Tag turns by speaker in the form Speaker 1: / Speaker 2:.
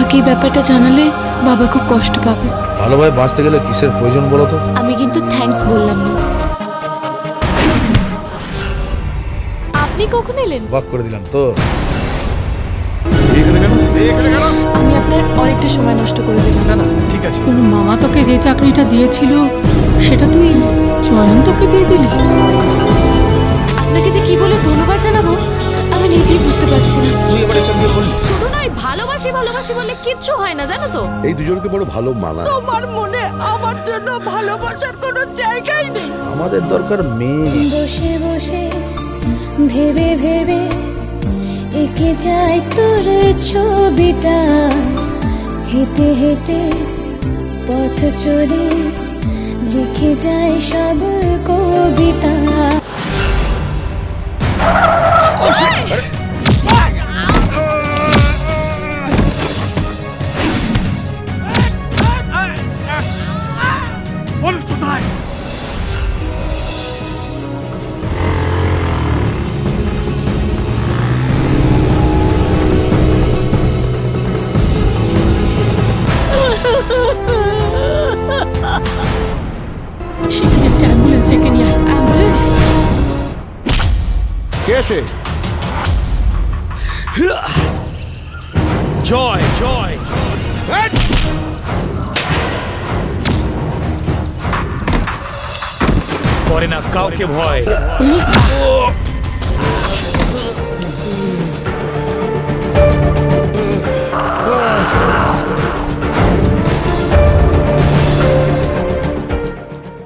Speaker 1: বাবাকে এই ব্যাপারটা জানালে বাবা খুব কষ্ট পাবে।
Speaker 2: ভালোভাবে বাঁচতে গেলে কিসের প্রয়োজন বলো তো?
Speaker 1: আমি কিন্তু থ্যাঙ্কস বললাম না। আপনি কখন এলেন?
Speaker 2: বাক করে দিলাম তো।
Speaker 1: আমি আপনার অনেকটা সময় নষ্ট করে দিলাম।
Speaker 2: না না ঠিক আছে।
Speaker 3: তোর মামা তোকে যে চাকরিটা দিয়েছিল সেটা তুই জয়ন্তকে দিয়ে দিলি?
Speaker 1: আপনাকে যে কি বলে ধন্যবাদ জানাবো আমি নিজেই বুঝতে পারছি না।
Speaker 2: তুই এবার এসব দিয়ে বললি?
Speaker 1: শুধু নয়, ভালোবাসি ভালোবাসি বললে কিচ্ছু হয় না, জানো তো?
Speaker 2: এই দুজনকে বড় ভালো মানায়।
Speaker 3: তোমার মনে আমার জন্য ভালোবাসার কোনো জায়গাই নেই।
Speaker 2: আমাদের দরকার মেয়ে।
Speaker 4: বসে বসে ভেবে ভেবে এঁকে যায় তোর ছবিটা, হেঁটে হেঁটে পথ চলে লিখে যায় সব কবিতা।
Speaker 2: কোথায়?
Speaker 3: সেখানে একটা অ্যাম্বুলেন্স ডেকে নিয়ে আয়।
Speaker 1: অ্যাম্বুলেন্স?
Speaker 2: কে আছে? জয় জয়
Speaker 5: করে না কাউকে ভয়।